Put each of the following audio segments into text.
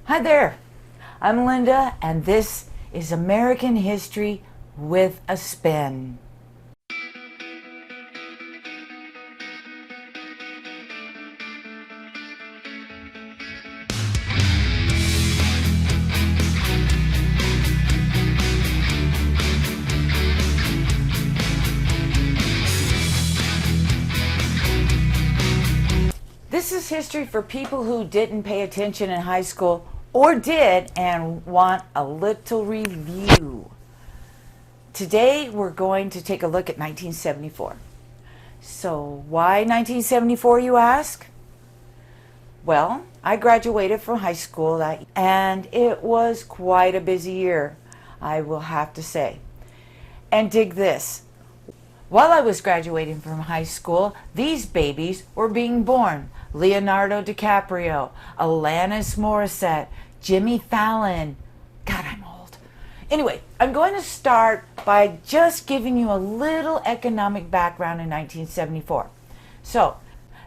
Hi there, I'm Linda, and this is American History with a Spin. This is history for people who didn't pay attention in high school or did and want a little review. Today we're going to take a look at 1974. So why 1974, you ask? Well, I graduated from high school and it was quite a busy year, I will have to say. And dig this. While I was graduating from high school, these babies were being born. Leonardo DiCaprio, Alanis Morissette, Jimmy Fallon. God, I'm old. Anyway, I'm going to start by just giving you a little economic background in 1974. So,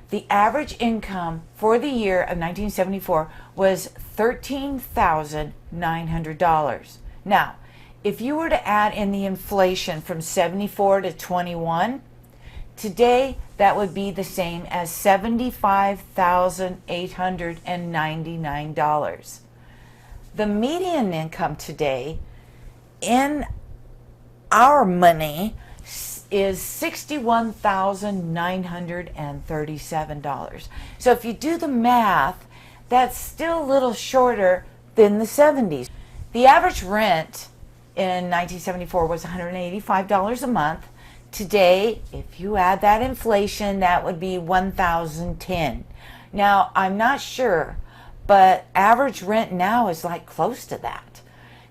the average income for the year of 1974 was $13,900. Now, if you were to add in the inflation from 74 to 21, today that would be the same as $75,899. The median income today in our money is $61,937. So if you do the math, that's still a little shorter than the 70s. The average rent in 1974 was $185 a month. Today, if you add that inflation, that would be $1,010. Now, I'm not sure, but average rent now is like close to that.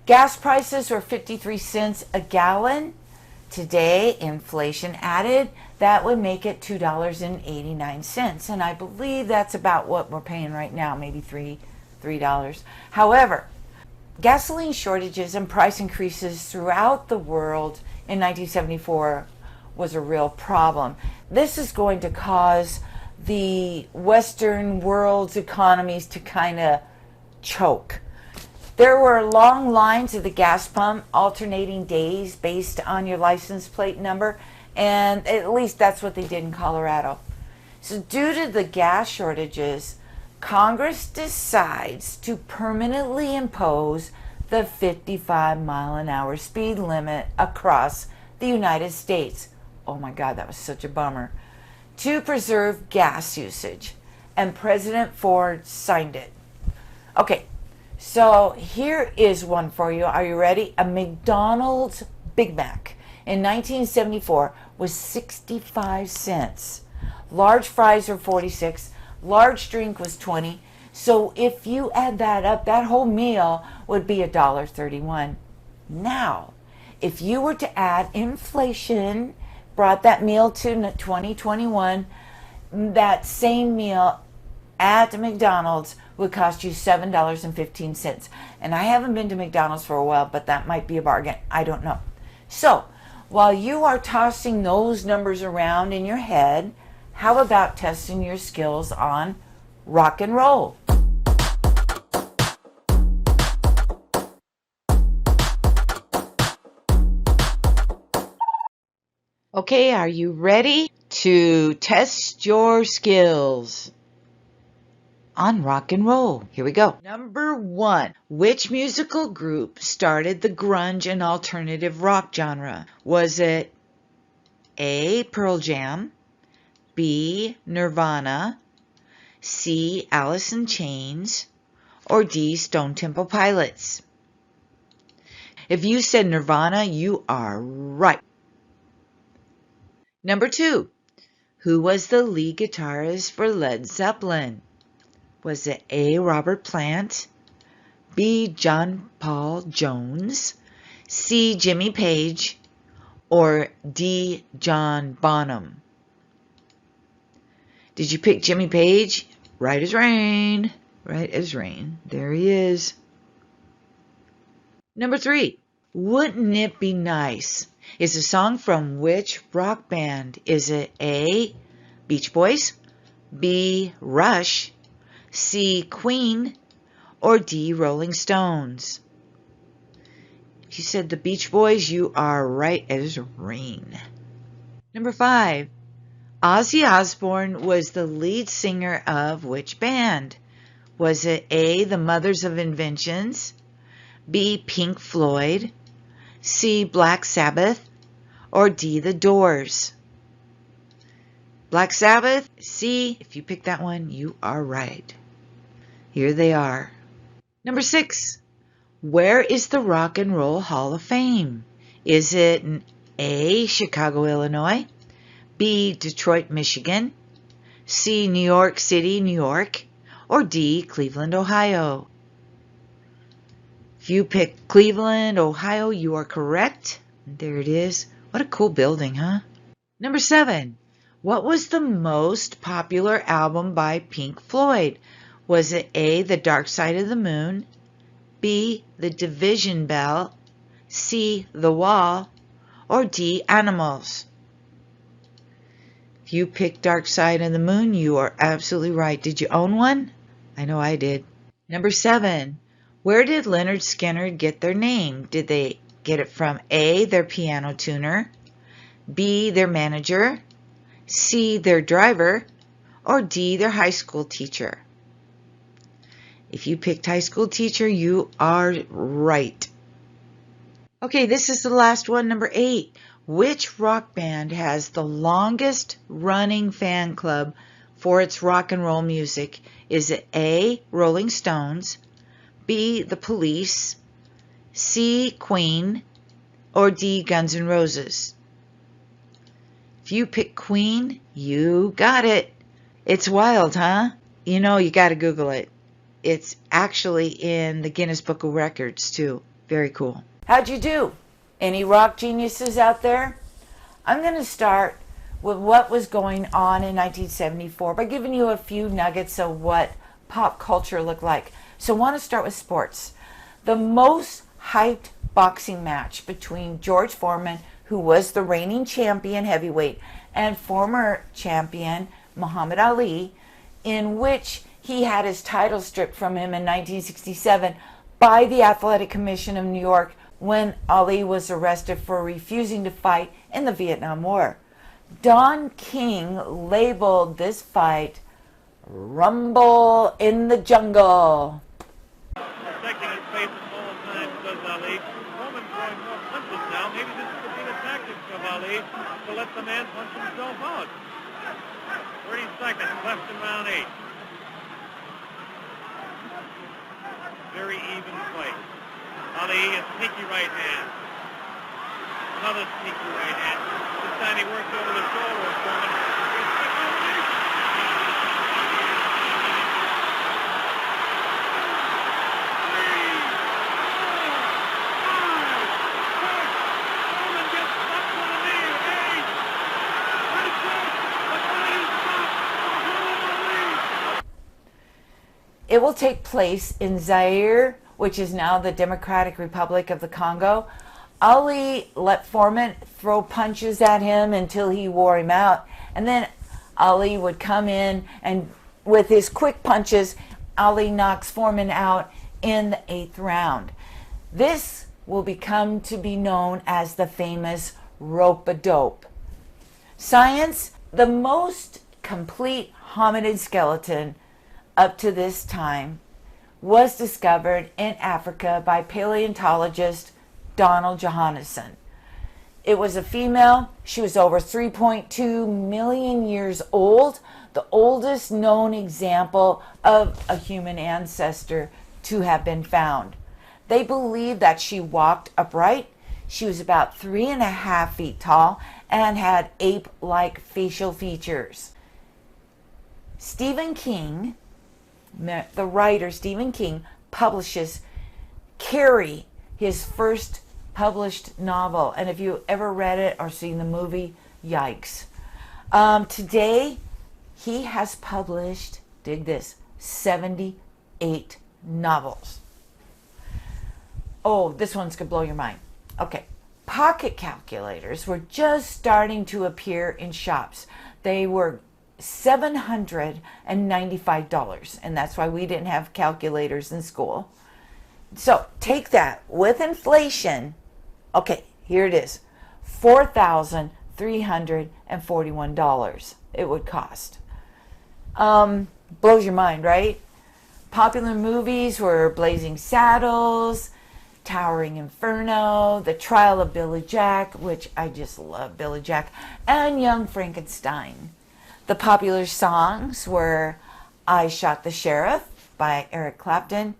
Gas prices were 53 cents a gallon. Today, inflation added, that would make it $2.89. And I believe that's about what we're paying right now, maybe $3. However, gasoline shortages and price increases throughout the world in 1974 was a real problem. This is going to cause the Western world's economies to kind of choke. There were long lines at the gas pump, alternating days based on your license plate number, and at least that's what they did in Colorado. So due to the gas shortages, Congress decides to permanently impose the 55-mile-an-hour speed limit across the United States. Oh my God, that was such a bummer. To preserve gas usage. And President Ford signed it. Okay, so here is one for you. Are you ready? A McDonald's Big Mac in 1974 was 65 cents. Large fries were 46. Large drink was 20. So if you add that up, that whole meal would be $1.31. Now, if you were to add inflation, brought that meal to 2021, that same meal at McDonald's would cost you $7.15. And I haven't been to McDonald's for a while, but that might be a bargain. I don't know. So, while you are tossing those numbers around in your head, how about testing your skills on rock and roll? Okay, are you ready to test your skills on rock and roll? Here we go. Number 1. Which musical group started the grunge and alternative rock genre? Was it A, Pearl Jam, B, Nirvana, C, Alice in Chains, or D, Stone Temple Pilots? If you said Nirvana, you are right. Number 2, who was the lead guitarist for Led Zeppelin? Was it A, Robert Plant, B, John Paul Jones, C, Jimmy Page, or D, John Bonham? Did you pick Jimmy Page? Right as rain. Right as rain. There he is. Number 3, Wouldn't It Be Nice is a song from which rock band? Is it A, Beach Boys, B, Rush, C, Queen, or D, Rolling Stones? If you said the Beach Boys, you are right. It is Rain. Number 5. Ozzy Osbourne was the lead singer of which band? Was it A, the Mothers of Inventions, B, Pink Floyd, C, Black Sabbath, or D, The Doors? Black Sabbath, C. If you picked that one, you are right. Here they are. Number 6. Where is the Rock and Roll Hall of Fame? Is it A, Chicago, Illinois, B, Detroit, Michigan, C, New York City, New York, or D, Cleveland, Ohio? If you picked Cleveland, Ohio, you are correct. There it is. What a cool building, huh? Number 7. What was the most popular album by Pink Floyd? Was it A, The Dark Side of the Moon, B, The Division Bell, C, The Wall, or D, Animals? If you picked Dark Side of the Moon, you are absolutely right. Did you own one? I know I did. Number 7. Where did Lynyrd Skynyrd get their name? Did they get it from A, their piano tuner, B, their manager, C, their driver, or D, their high school teacher? If you picked high school teacher, you are right. Okay, this is the last one, number 8. Which rock band has the longest running fan club for its rock and roll music? Is it A, Rolling Stones, B, The Police, C, Queen, or D, Guns N' Roses? If you pick Queen, you got it. It's wild, huh? You know, you got to Google it. It's actually in the Guinness Book of Records, too. Very cool. How'd you do? Any rock geniuses out there? I'm going to start with what was going on in 1974 by giving you a few nuggets of what pop culture looked like. So I want to start with sports. The most hyped boxing match between George Foreman, who was the reigning champion heavyweight, and former champion Muhammad Ali, in which he had his title stripped from him in 1967 by the Athletic Commission of New York when Ali was arrested for refusing to fight in the Vietnam War. Don King labeled this fight Rumble in the Jungle. Protecting his face at all times, does Ali. Foreman throwing more punches now. Maybe this could be the tactic of Ali to let the man punch himself out. 30 seconds left in round 8. Very even fight. Ali, a sneaky right hand. Another sneaky right hand. This time he worked over the shoulder of Foreman. It will take place in Zaire, which is now the Democratic Republic of the Congo. Ali let Foreman throw punches at him until he wore him out. And then Ali would come in and with his quick punches, Ali knocks Foreman out in the 8th round. This will become to be known as the famous rope-a-dope. Science, the most complete hominid skeleton up to this time was discovered in Africa by paleontologist Donald Johannesson. It was a female. She was over 3.2 million years old, the oldest known example of a human ancestor to have been found. They believe that she walked upright. She was about 3.5 feet tall and had ape-like facial features. Stephen King, the writer Stephen King, publishes Carrie, his first published novel. And if you ever read it or seen the movie, yikes. Today, he has published, dig this, 78 novels. Oh, this one's gonna blow your mind. Okay, pocket calculators were just starting to appear in shops. They were $795. And that's why we didn't have calculators in school. So take that with inflation. Okay, here it is. $4,341 it would cost. Blows your mind, right? Popular movies were Blazing Saddles, Towering Inferno, The Trial of Billy Jack, which I just love Billy Jack, and Young Frankenstein. The popular songs were I Shot the Sheriff by Eric Clapton,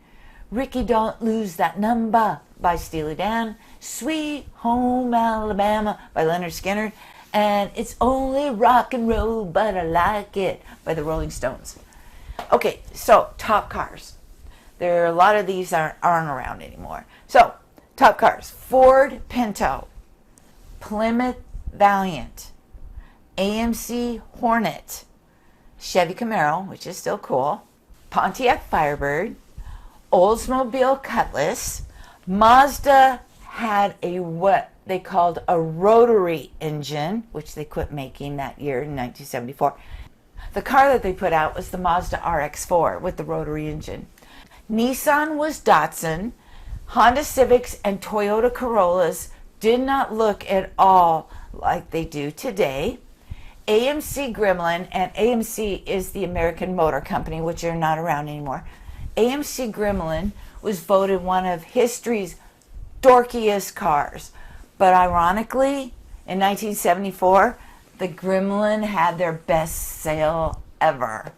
Ricky Don't Lose That Number by Steely Dan, Sweet Home Alabama by Leonard Skinner, and It's Only Rock and Roll But I Like It by the Rolling Stones. Okay, so top cars. There are a lot of these that aren't around anymore. So, top cars. Ford Pinto, Plymouth Valiant, AMC Hornet, Chevy Camaro, which is still cool, Pontiac Firebird, Oldsmobile Cutlass. Mazda had a what they called a rotary engine, which they quit making that year in 1974. The car that they put out was the Mazda RX-4 with the rotary engine. Nissan was Datsun. Honda Civics and Toyota Corollas did not look at all like they do today. AMC Gremlin, and AMC is the American Motor Company, which are not around anymore. AMC Gremlin was voted one of history's dorkiest cars. But ironically, in 1974, the Gremlin had their best sale ever.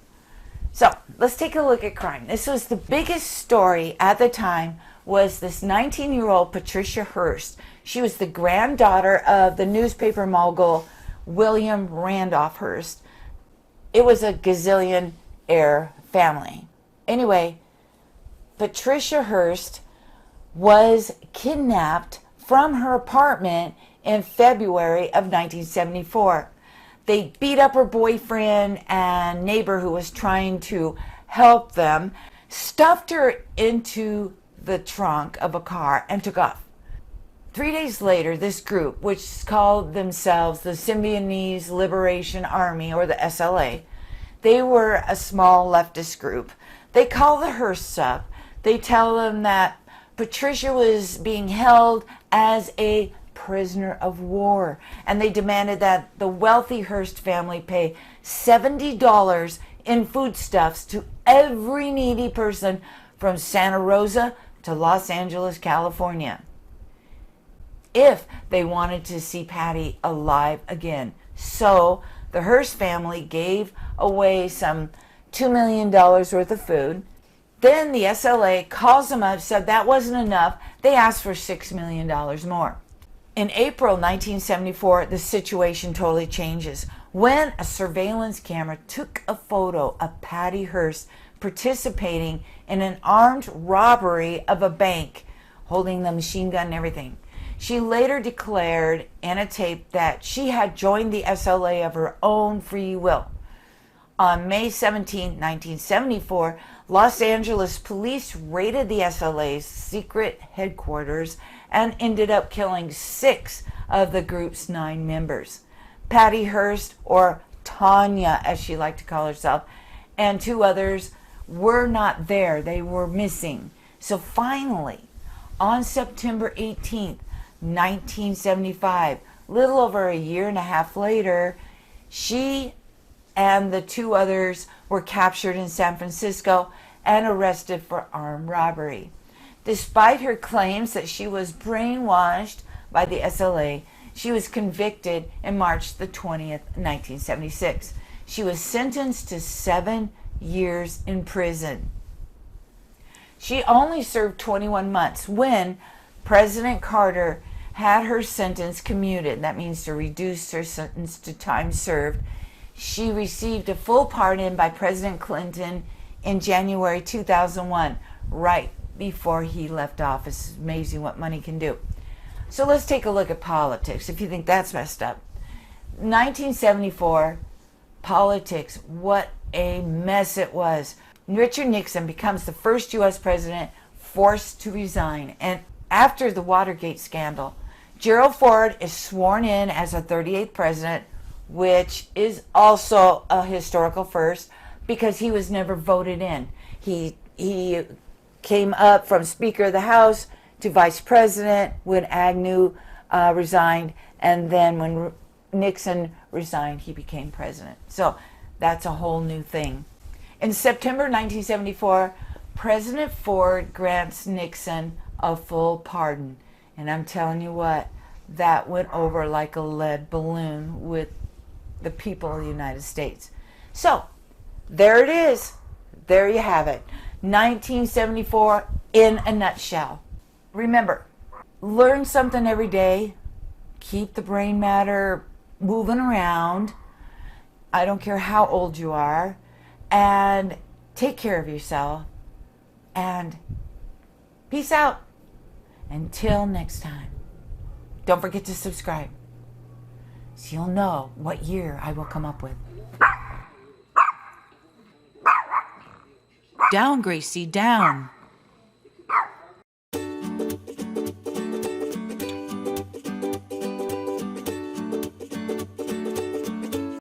So let's take a look at crime. This was the biggest story at the time, was this 19-year-old Patricia Hearst. She was the granddaughter of the newspaper mogul William Randolph Hearst. It was a gazillionaire family. Anyway, Patricia Hearst was kidnapped from her apartment in February of 1974. They beat up her boyfriend and neighbor who was trying to help them, stuffed her into the trunk of a car, and took off. 3 days later, this group, which called themselves the Symbionese Liberation Army, or the SLA, they were a small leftist group. They call the Hearsts up. They tell them that Patricia was being held as a prisoner of war, and they demanded that the wealthy Hearst family pay $70 in foodstuffs to every needy person from Santa Rosa to Los Angeles, California, if they wanted to see Patty alive again. So the Hearst family gave away some $2 million worth of food. Then the SLA calls them up, said that wasn't enough. They asked for $6 million more. In April 1974, the situation totally changes when a surveillance camera took a photo of Patty Hearst participating in an armed robbery of a bank, holding the machine gun and everything. She later declared in a tape that she had joined the SLA of her own free will. On May 17, 1974, Los Angeles police raided the SLA's secret headquarters and ended up killing 6 of the group's 9 members. Patty Hearst, or Tanya as she liked to call herself, and 2 others were not there. They were missing. So finally, on September 18th, 1975, little over a year and a half later, she and the 2 others were captured in San Francisco and arrested for armed robbery. Despite her claims that she was brainwashed by the SLA, she was convicted in March the 20th, 1976. She was sentenced to 7 years in prison. She only served 21 months when President Carter had her sentence commuted. That means to reduce her sentence to time served. She received a full pardon by President Clinton in January 2001, right before he left office. It's amazing what money can do. So let's take a look at politics, if you think that's messed up. 1974, politics, what a mess it was. Richard Nixon becomes the first U.S. president forced to resign. And after the Watergate scandal, Gerald Ford is sworn in as the 38th president, which is also a historical first because he was never voted in. He came up from Speaker of the House to Vice President when Agnew resigned, and then when Nixon resigned, he became president. So that's a whole new thing. In September 1974, President Ford grants Nixon a full pardon. And I'm telling you what, that went over like a lead balloon with the people of the United States. So there it is. There you have it. 1974 in a nutshell. Remember, learn something every day. Keep the brain matter moving around. I don't care how old you are. And take care of yourself. And peace out. Until next time. Don't forget to subscribe, so you'll know what year I will come up with. Down, Gracie, down.